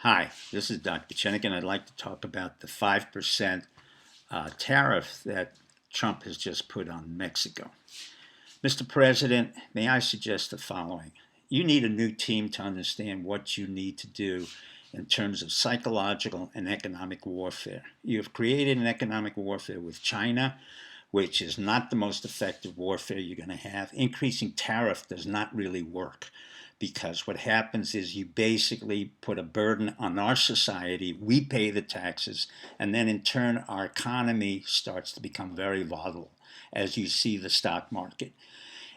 Hi, this is Dr. Chenik, and I'd like to talk about the 5% tariff that Trump has just put on Mexico. Mr. President, may I suggest the following? You need a new team to understand what you need to do in terms of psychological and economic warfare. You have created an economic warfare with China, which is not the most effective warfare you're going to have. Increasing tariff does not really work because what happens is you basically put a burden on our society, we pay the taxes, and then in turn our economy starts to become very volatile, as you see the stock market.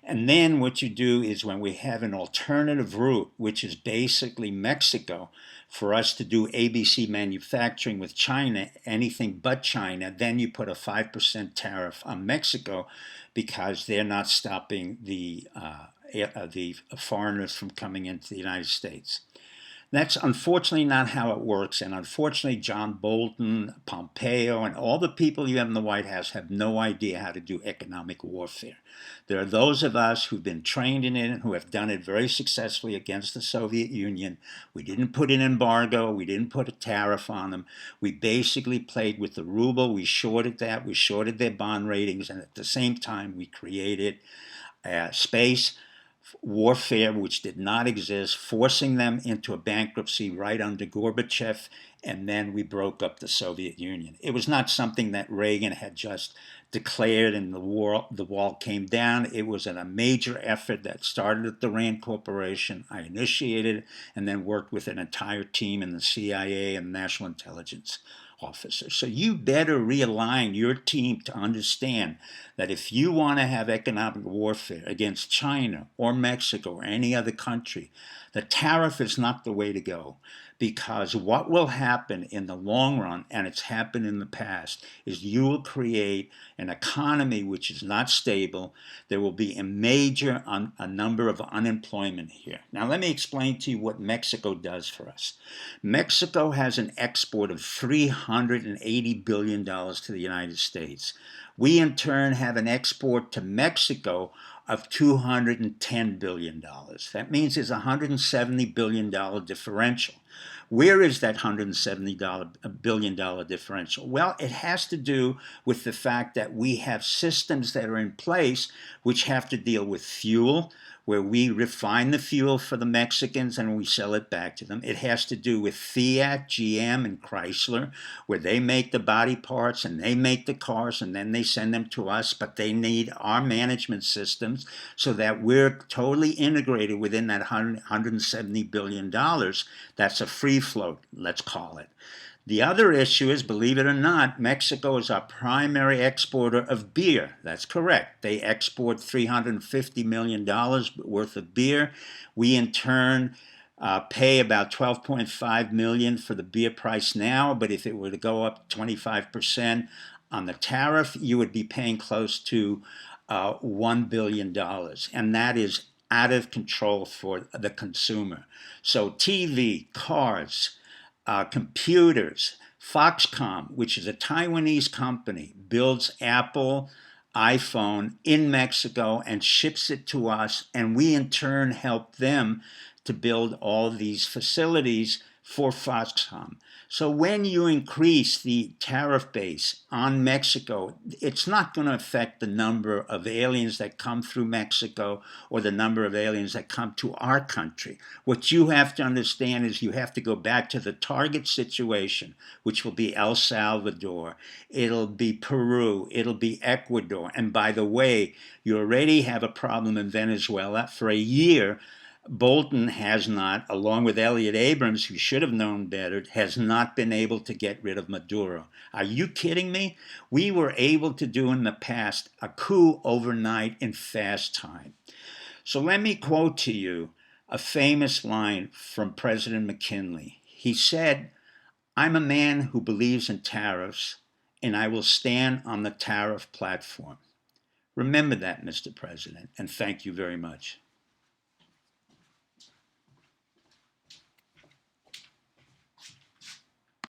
And then what you do is when we have an alternative route, which is basically Mexico, for us to do ABC manufacturing with China, anything but China, then you put a 5% tariff on Mexico because they're not stopping the foreigners from coming into the United States. That's unfortunately not how it works. And unfortunately, John Bolton, Pompeo, and all the people you have in the White House have no idea how to do economic warfare. There are those of us who've been trained in it and who have done it very successfully against the Soviet Union. We didn't put an embargo. We didn't put a tariff on them. We basically played with the ruble. We shorted that. We shorted their bond ratings. And at the same time, we created space warfare which did not exist, forcing them into a bankruptcy right under Gorbachev, and then we broke up the Soviet Union. It was not something that Reagan had just declared and the wall came down. It was a major effort that started at the Rand Corporation. I initiated it and then worked with an entire team in the CIA and National Intelligence officers. So you better realign your team to understand that if you want to have economic warfare against China or Mexico or any other country, the tariff is not the way to go. Because what will happen in the long run, and it's happened in the past, is you will create an economy which is not stable. There will be a number of unemployment here. Now let me explain to you what Mexico does for us. Mexico has an export of $380 billion to the United States. We in turn have an export to Mexico of $210 billion. That means there's a $170 billion differential. Where is that $170 billion differential? Well, it has to do with the fact that we have systems that are in place which have to deal with fuel, where we refine the fuel for the Mexicans and we sell it back to them. It has to do with Fiat, GM, and Chrysler, where they make the body parts and they make the cars and then they send them to us, but they need our management systems so that we're totally integrated within that $170 billion. That's a free float, let's call it. The other issue is, believe it or not, Mexico is our primary exporter of beer. That's correct. They export $350 million worth of beer. We, in turn, pay about $12.5 million for the beer price now, but if it were to go up 25% on the tariff, you would be paying close to $1 billion. And that is out of control for the consumer. So TV, cars, computers. Foxconn, which is a Taiwanese company, builds Apple iPhone in Mexico and ships it to us, and we in turn help them to build all these facilities for Foxconn. So when you increase the tariff base on Mexico, it's not going to affect the number of aliens that come through Mexico or the number of aliens that come to our country. What you have to understand is you have to go back to the target situation, which will be El Salvador, it'll be Peru, it'll be Ecuador. And by the way, you already have a problem in Venezuela. For a year, Bolton has not, along with Elliott Abrams, who should have known better, has not been able to get rid of Maduro. Are you kidding me? We were able to do in the past a coup overnight in fast time. So let me quote to you a famous line from President McKinley. He said, "I'm a man who believes in tariffs, and I will stand on the tariff platform." Remember that, Mr. President, and thank you very much.